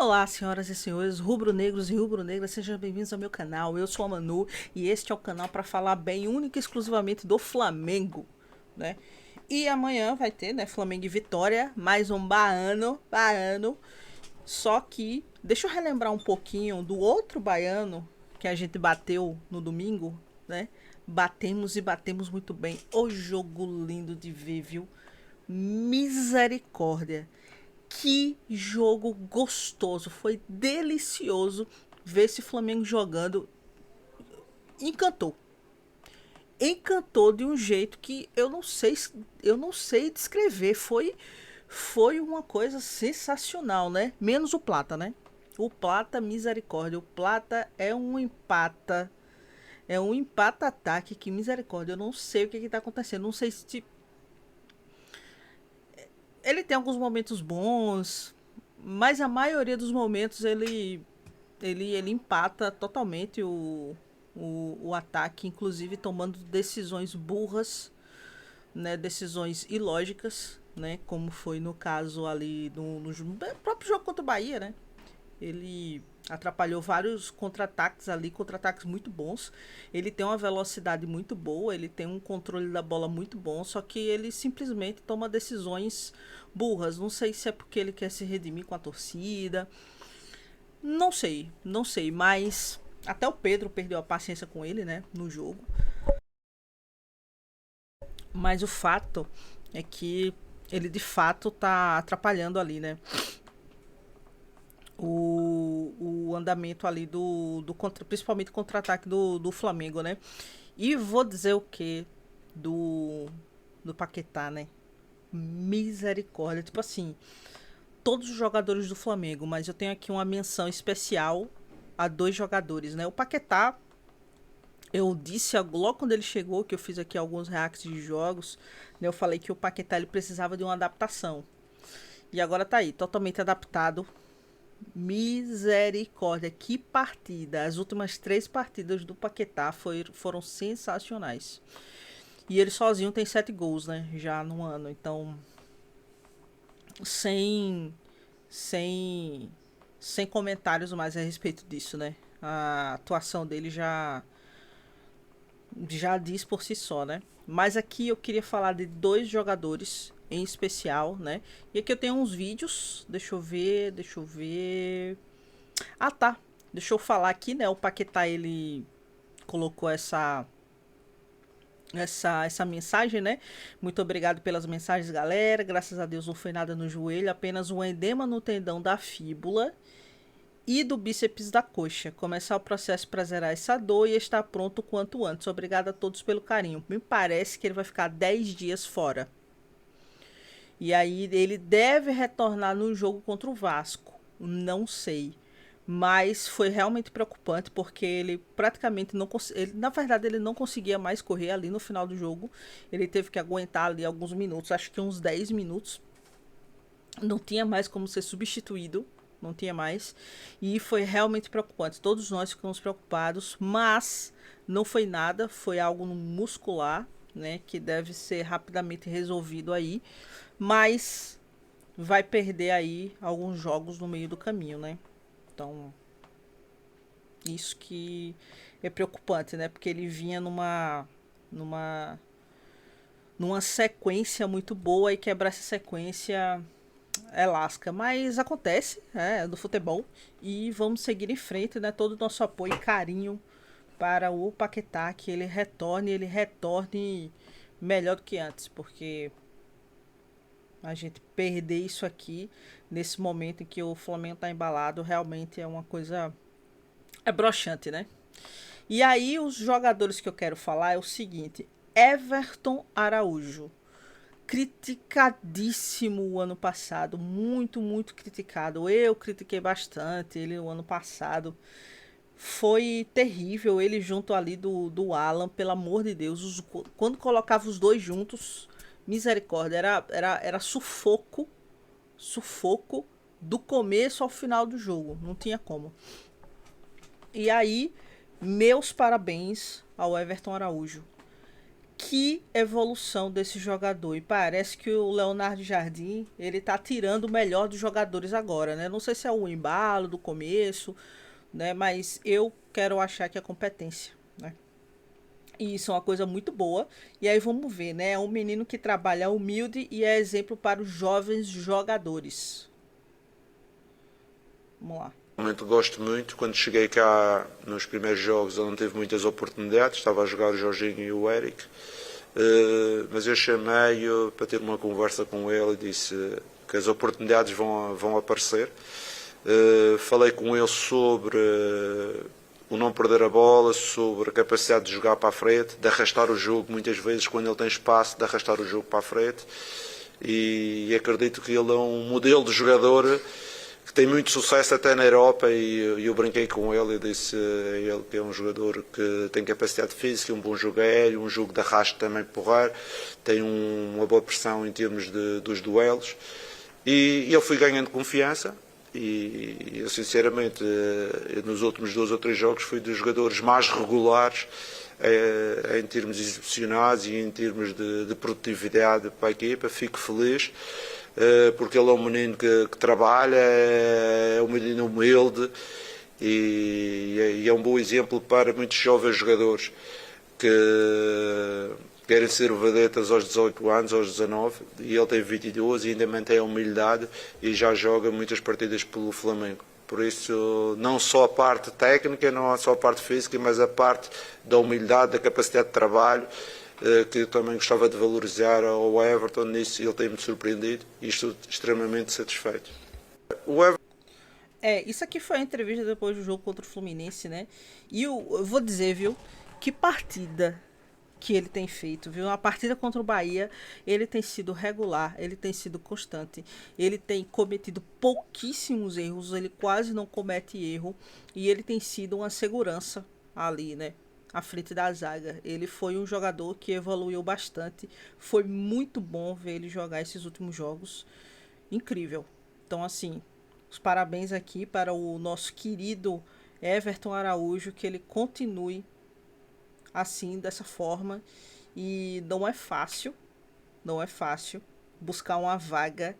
Olá, senhoras e senhores, rubro-negros e rubro-negras, sejam bem-vindos ao meu canal. Eu sou a Manu e este é o canal para falar bem única e exclusivamente do Flamengo, né? E amanhã vai ter, né, Flamengo e Vitória, mais um baiano. Só que, deixa eu relembrar um pouquinho do outro baiano que a gente bateu no domingo, né? Batemos e batemos muito bem. O jogo lindo de ver, viu? Misericórdia. Que jogo gostoso, foi delicioso ver esse Flamengo jogando. Encantou. Encantou de um jeito que eu não sei descrever. Foi uma coisa sensacional, né? Menos o Plata, né? O Plata, misericórdia. O Plata é um empata-ataque que misericórdia. Eu não sei o que está acontecendo. Não sei se ele tem alguns momentos bons, mas a maioria dos momentos ele empata totalmente o ataque, inclusive tomando decisões burras, né, decisões ilógicas, né, como foi no caso ali no próprio jogo contra o Bahia, né? Ele atrapalhou vários contra-ataques ali, contra-ataques muito bons. Ele tem uma velocidade muito boa, ele tem um controle da bola muito bom, só que ele simplesmente toma decisões burras. Não sei se é porque ele quer se redimir com a torcida. Não sei, mas até o Pedro perdeu a paciência com ele, né, no jogo. Mas o fato é que ele de fato tá atrapalhando ali, né? O andamento ali principalmente contra-ataque do Flamengo, né? E vou dizer o que do Paquetá, né? Misericórdia. Tipo assim, todos os jogadores do Flamengo, mas eu tenho aqui uma menção especial a dois jogadores, né? O Paquetá, eu disse logo quando ele chegou, que eu fiz aqui alguns reacts de jogos, né? Eu falei que o Paquetá ele precisava de uma adaptação. E agora tá aí, totalmente adaptado. Misericórdia, que partida! As últimas três partidas do Paquetá foram sensacionais. E ele sozinho tem 7 gols, né? Já no ano. Então, sem, sem, sem comentários mais a respeito disso, né? A atuação dele já diz por si só, né? Mas aqui eu queria falar de dois jogadores em especial, né? E aqui eu tenho uns vídeos. Deixa eu ver. Ah, tá. Deixa eu falar aqui, né? O Paquetá, ele colocou essa mensagem, né? Muito obrigado pelas mensagens, galera. Graças a Deus não foi nada no joelho, apenas um edema no tendão da fíbula e do bíceps da coxa. Começar o processo para zerar essa dor e estar pronto o quanto antes. Obrigado a todos pelo carinho. Me parece que ele vai ficar 10 dias fora. E aí ele deve retornar no jogo contra o Vasco. Não sei. Mas foi realmente preocupante porque ele praticamente não conseguia. Na verdade, ele não conseguia mais correr ali no final do jogo. Ele teve que aguentar ali alguns minutos, acho que uns 10 minutos. Não tinha mais como ser substituído. Não tinha mais. E foi realmente preocupante. Todos nós ficamos preocupados, mas não foi nada, foi algo muscular, né? Que deve ser rapidamente resolvido aí. Mas vai perder aí alguns jogos no meio do caminho, né? Então, isso que é preocupante, né? Porque ele vinha numa numa sequência muito boa e quebrar essa sequência é lasca, mas acontece, é do futebol e vamos seguir em frente, né? Todo o nosso apoio e carinho para o Paquetá, que ele retorne melhor do que antes, porque a gente perder isso aqui nesse momento em que o Flamengo tá embalado realmente é uma coisa broxante, né? E aí os jogadores que eu quero falar é o seguinte: Everton Araújo, criticadíssimo o ano passado, muito criticado. Eu critiquei bastante ele o ano passado. Foi terrível ele junto ali do Alan, pelo amor de Deus. Quando colocava os dois juntos, misericórdia, era sufoco do começo ao final do jogo. Não tinha como. E aí, meus parabéns ao Everton Araújo. Que evolução desse jogador. E parece que o Leonardo Jardim, ele tá tirando o melhor dos jogadores agora, né? Não sei se é o embalo do começo, né? Mas eu quero achar que é competência, né? E isso é uma coisa muito boa. E aí vamos ver, né? É um menino que trabalha humilde e é exemplo para os jovens jogadores. Vamos lá. Realmente gosto muito. Quando cheguei cá nos primeiros jogos, ele não teve muitas oportunidades. Estava a jogar o Jorginho e o Eric. Mas eu chamei-o para ter uma conversa com ele e disse que as oportunidades vão aparecer. Falei com ele sobre o não perder a bola, sobre a capacidade de jogar para a frente, de arrastar o jogo muitas vezes quando ele tem espaço, de arrastar o jogo para a frente. E acredito que ele é um modelo de jogador que tem muito sucesso até na Europa, e eu brinquei com ele e disse a ele que é um jogador que tem capacidade física, um bom jogo aéreo, um jogo de arrasto também porrar, tem uma boa pressão em termos dos duelos, e eu fui ganhando confiança. E eu sinceramente nos últimos 2 ou 3 jogos fui dos jogadores mais regulares em termos exibicionais e em termos de produtividade para a equipa. Fico feliz porque ele é um menino que trabalha, é um menino humilde e é um bom exemplo para muitos jovens jogadores que querem ser vedetas aos 18 anos, aos 19, e ele tem 22 e ainda mantém a humildade e já joga muitas partidas pelo Flamengo. Por isso, não só a parte técnica, não só a parte física, mas a parte da humildade, da capacidade de trabalho, que eu também gostava de valorizar ao Everton. Nisso ele tem-me surpreendido e estou extremamente satisfeito. O Everton... Isso aqui foi a entrevista depois do jogo contra o Fluminense, né? E eu vou dizer, viu, que partida que ele tem feito, viu? A partida contra o Bahia, ele tem sido regular, ele tem sido constante, ele tem cometido pouquíssimos erros, ele quase não comete erro, e ele tem sido uma segurança ali, né? À frente da zaga. Ele foi um jogador que evoluiu bastante, foi muito bom ver ele jogar esses últimos jogos, incrível. Então, assim, os parabéns aqui para o nosso querido Everton Araújo, que ele continue assim, dessa forma. E não é fácil, não é fácil buscar uma vaga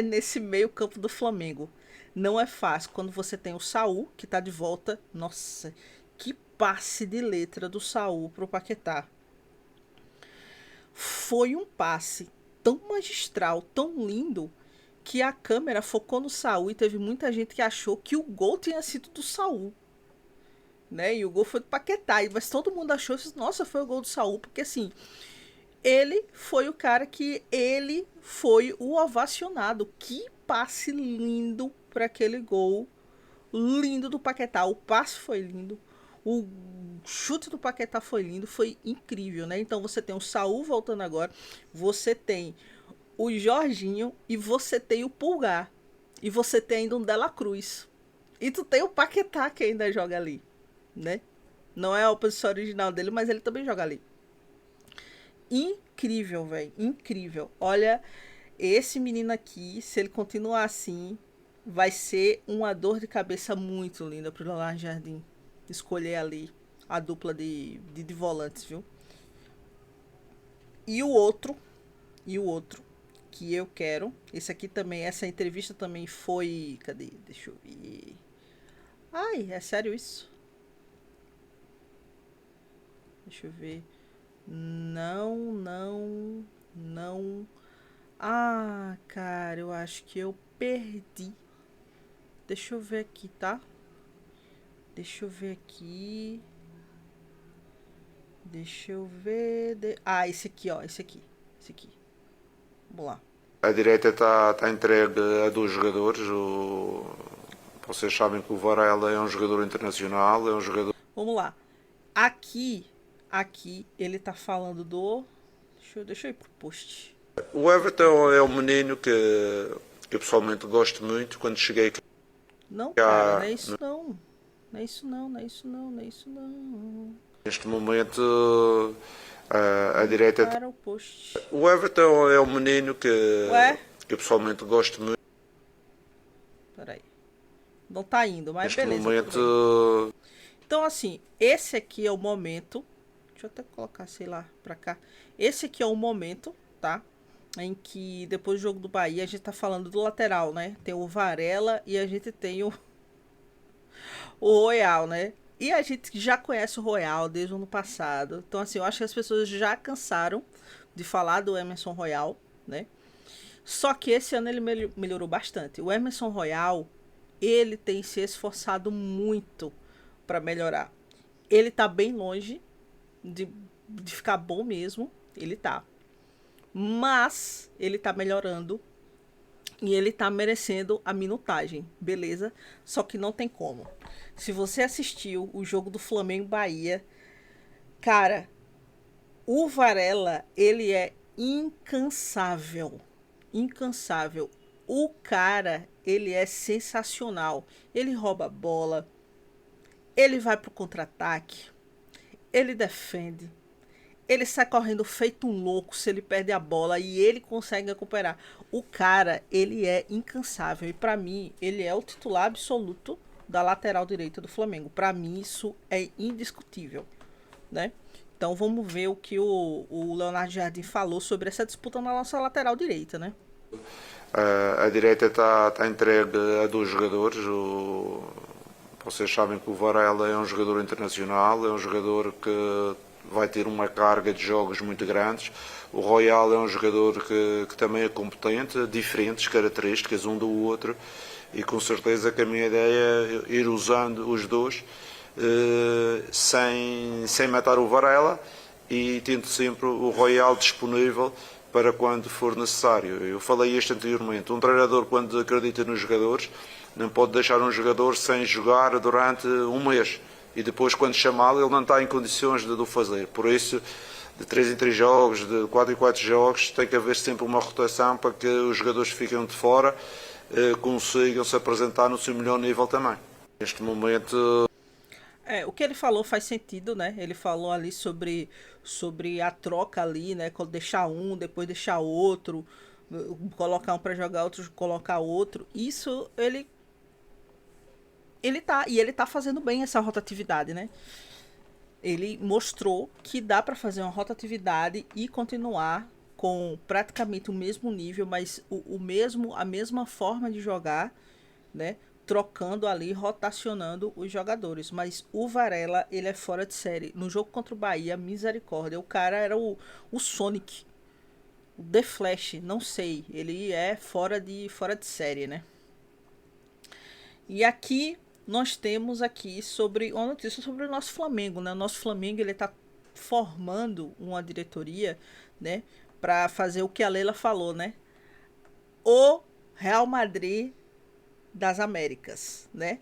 nesse meio campo do Flamengo. Não é fácil quando você tem o Saul, que tá de volta. Nossa, que passe de letra do Saul pro Paquetá. Foi um passe tão magistral, tão lindo, que a câmera focou no Saul e teve muita gente que achou que o gol tinha sido do Saul, né? E o gol foi do Paquetá, mas todo mundo achou, nossa, foi o gol do Saul, porque assim, ele foi o cara que ele foi o ovacionado. Que passe lindo para aquele gol lindo do Paquetá. O passe foi lindo. O chute do Paquetá foi lindo, foi incrível, né? Então você tem o Saul voltando agora, você tem o Jorginho e você tem o Pulgar. E você tem ainda um Dela Cruz. E tu tem o Paquetá que ainda joga ali, né? Não é a posição original dele, mas ele também joga ali. Incrível, velho. Incrível. Olha, esse menino aqui, se ele continuar assim, vai ser uma dor de cabeça muito linda pro Leonardo Jardim. Escolher ali a dupla de volantes, viu? E o outro, e o outro que eu quero, esse aqui também, essa entrevista também foi, cadê? Deixa eu ver. Ai, é sério isso? Deixa eu ver. Não, não, não. Ah, cara, eu acho que eu perdi. Deixa eu ver aqui, tá? Deixa eu ver aqui. Deixa eu ver. Ah, esse aqui, ó. Esse aqui. Esse aqui. Vamos lá. A direita está entregue a 2 jogadores. Vocês sabem que o Varela é um jogador internacional, é um jogador... Vamos lá. Aqui ele tá falando do. Deixa eu ir pro post. O Everton é um menino que eu pessoalmente gosto muito. Quando cheguei Não, cara, não cá é isso não. Não é isso não, não é isso não, não é isso não. neste momento, a direita... Para o post. O Everton é um menino Ué? que eu pessoalmente gosto muito. Peraí. Não tá indo, mas Neste beleza. momento... Então, assim, esse aqui é o momento Deixa eu até colocar, sei lá, pra cá. Esse aqui é o momento, tá? Em que depois do jogo do Bahia a gente tá falando do lateral, né? Tem o Varela e a gente tem o Royal, né? E a gente já conhece o Royal desde o ano passado. Então, assim, eu acho que as pessoas já cansaram de falar do Emerson Royal, né? Só que esse ano ele melhorou bastante. O Emerson Royal, ele tem se esforçado muito para melhorar. Ele tá bem longe de ficar bom mesmo. Ele tá. Mas ele tá melhorando e ele tá merecendo a minutagem, beleza? Só que não tem como. Se você assistiu o jogo do Flamengo Bahia, cara, o Varela, ele é incansável. Incansável. O cara, ele é sensacional. Ele rouba a bola, ele vai pro contra-ataque, ele defende, ele sai correndo feito um louco se ele perde a bola e ele consegue recuperar. O cara, ele é incansável e pra mim, ele é o titular absoluto da lateral direita do Flamengo. Pra mim, isso é indiscutível, né? Então vamos ver o que o Leonardo Jardim falou sobre essa disputa na nossa lateral direita, né? A direita está entregue a dois jogadores. Vocês sabem que o Varela é um jogador internacional, é um jogador que vai ter uma carga de jogos muito grandes. O Royal é um jogador que também é competente, diferentes características um do outro, e com certeza que a minha ideia é ir usando os dois sem matar o Varela e tendo sempre o Royal disponível para quando for necessário. Eu falei isto anteriormente, um treinador quando acredita nos jogadores não pode deixar um jogador sem jogar durante um mês e depois quando chamá-lo ele não está em condições de o fazer. Por isso, de 3 em 3 jogos, de 4 em 4 jogos, tem que haver sempre uma rotação para que os jogadores que ficam de fora consigam se apresentar no seu melhor nível também. Neste momento... O que ele falou faz sentido, né? Ele falou ali sobre a troca ali, né? Deixar um, depois deixar outro, colocar um para jogar, outro colocar outro. Isso ele tá fazendo bem essa rotatividade, né? Ele mostrou que dá para fazer uma rotatividade e continuar com praticamente o mesmo nível, mas a mesma forma de jogar, né? Trocando ali, rotacionando os jogadores. Mas o Varela, ele é fora de série. No jogo contra o Bahia, misericórdia. O cara era o Sonic. O The Flash, não sei. Ele é fora de série, né? E aqui, nós temos aqui sobre uma notícia sobre o nosso Flamengo, né? O nosso Flamengo, ele tá formando uma diretoria, né? Para fazer o que a Leila falou, né? O Real Madrid das Américas, né?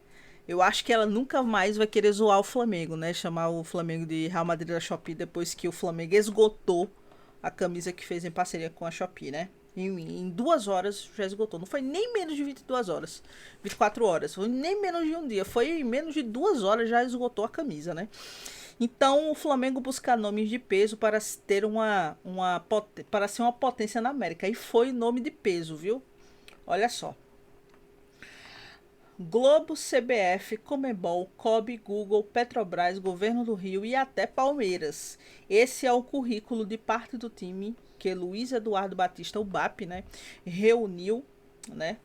Eu acho que ela nunca mais vai querer zoar o Flamengo, né? Chamar o Flamengo de Real Madrid da Shopee depois que o Flamengo esgotou a camisa que fez em parceria com a Shopee, né? Em 2 horas já esgotou. Não foi nem menos de 22 horas. 24 horas. Foi nem menos de um dia. Foi em menos de 2 horas já esgotou a camisa, né? Então o Flamengo busca nomes de peso para ter para ser uma potência na América. E foi nome de peso, viu? Olha só. Globo, CBF, Comebol, COB, Google, Petrobras, Governo do Rio e até Palmeiras. Esse é o currículo de parte do time que Luiz Eduardo Batista, o BAP, né, reuniu, né,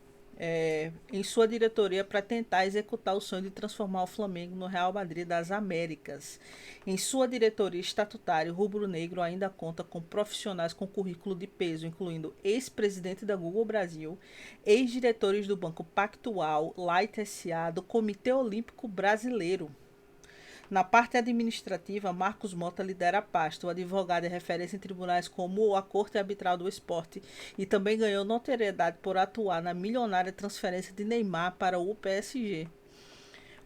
em sua diretoria para tentar executar o sonho de transformar o Flamengo no Real Madrid das Américas. Em sua diretoria estatutária, o rubro-negro ainda conta com profissionais com currículo de peso, incluindo ex-presidente da Google Brasil, ex-diretores do Banco Pactual, Light SA, do Comitê Olímpico Brasileiro. Na parte administrativa, Marcos Mota lidera a pasta. O advogado é referência em tribunais como a Corte Arbitral do Esporte e também ganhou notoriedade por atuar na milionária transferência de Neymar para o PSG.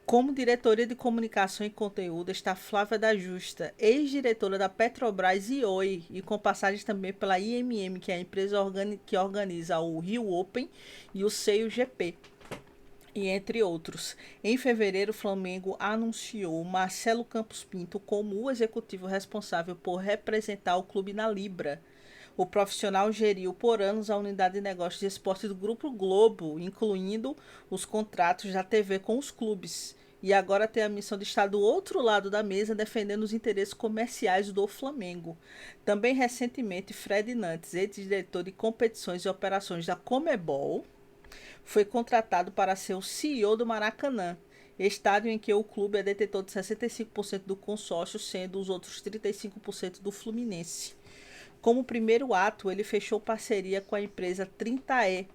Como diretoria de comunicação e conteúdo está Flávia da Justa, ex-diretora da Petrobras e Oi, e com passagens também pela IMM, que é a empresa que organiza o Rio Open e o Seio GP. E entre outros. Em fevereiro, o Flamengo anunciou Marcelo Campos Pinto como o executivo responsável por representar o clube na Libra. O profissional geriu por anos a unidade de negócios de esporte do Grupo Globo, incluindo os contratos da TV com os clubes. E agora tem a missão de estar do outro lado da mesa defendendo os interesses comerciais do Flamengo. Também recentemente, Fred Nantes, ex-diretor de competições e operações da Comebol, foi contratado para ser o CEO do Maracanã, estádio em que o clube é detentor de 65% do consórcio, sendo os outros 35% do Fluminense. Como primeiro ato, ele fechou parceria com a empresa 30E,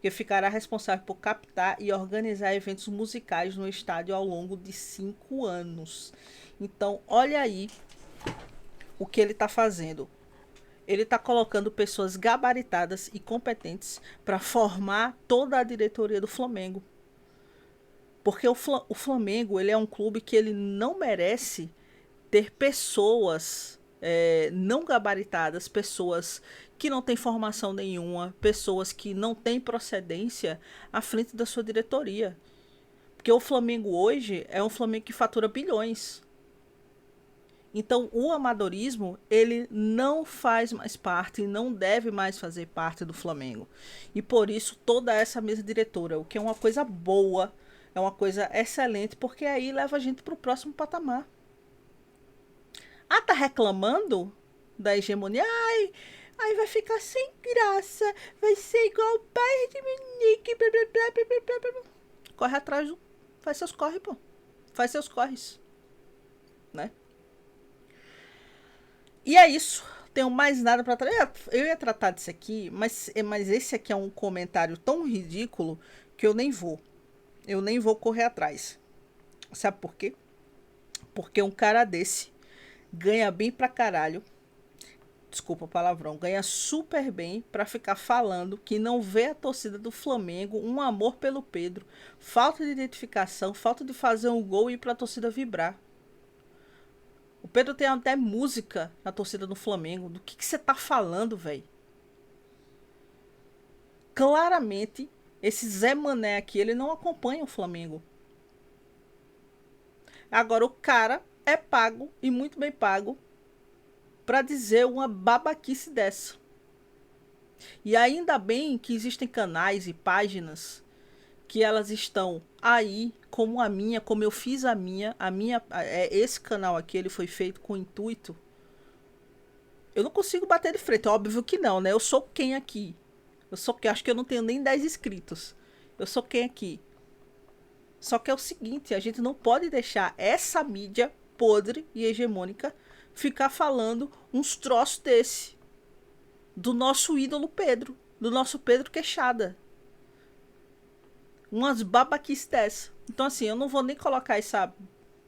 que ficará responsável por captar e organizar eventos musicais no estádio ao longo de 5 anos. Então, olha aí o que ele está fazendo. Ele está colocando pessoas gabaritadas e competentes para formar toda a diretoria do Flamengo. Porque o Flamengo ele é um clube que ele não merece ter pessoas não gabaritadas, pessoas que não têm formação nenhuma, pessoas que não têm procedência à frente da sua diretoria. Porque o Flamengo hoje é um Flamengo que fatura bilhões. Então, o amadorismo, ele não faz mais parte, não deve mais fazer parte do Flamengo. E por isso, toda essa mesa diretora, o que é uma coisa boa, é uma coisa excelente, porque aí leva a gente para o próximo patamar. Ah, tá reclamando da hegemonia? Ai, vai ficar sem graça, vai ser igual o pai de Munique, blá, blá, blá, blá, blá, blá. Corre atrás, faz seus corre, pô. Faz seus corres, né? E é isso. Tenho mais nada para tratar. Eu ia tratar disso aqui, mas esse aqui é um comentário tão ridículo que eu nem vou. Eu nem vou correr atrás. Sabe por quê? Porque um cara desse ganha bem pra caralho. Desculpa o palavrão. Ganha super bem pra ficar falando que não vê a torcida do Flamengo um amor pelo Pedro. Falta de identificação, falta de fazer um gol e ir pra torcida vibrar. O Pedro tem até música na torcida do Flamengo. Do que você tá falando, velho? Claramente, esse Zé Mané aqui, ele não acompanha o Flamengo. Agora, o cara é pago, e muito bem pago, pra dizer uma babaquice dessa. E ainda bem que existem canais e páginas que elas estão aí, como a minha, como eu fiz a minha, esse canal aqui, ele foi feito com o intuito. Eu não consigo bater de frente, óbvio que não, né? Eu sou quem aqui? Eu sou quem? Acho que eu não tenho nem 10 inscritos. Eu sou quem aqui? Só que é o seguinte, a gente não pode deixar essa mídia podre e hegemônica ficar falando uns troços desse. Do nosso ídolo Pedro, do nosso Pedro Queixada. Umas babaquices dessa. Então assim, eu não vou nem colocar essa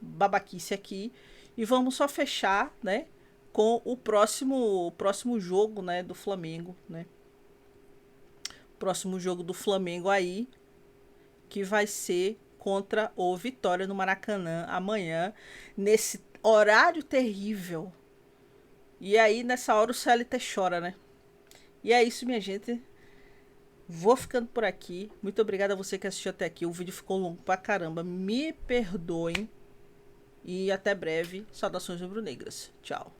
babaquice aqui e vamos só fechar, né, com o próximo jogo, né, do Flamengo, né? Próximo jogo do Flamengo aí, que vai ser contra o Vitória no Maracanã amanhã, nesse horário terrível. E aí nessa hora o CLT chora, né? E é isso, minha gente. Vou ficando por aqui. Muito obrigada a você que assistiu até aqui. O vídeo ficou longo pra caramba. Me perdoem. E até breve. Saudações rubro-negras. Tchau.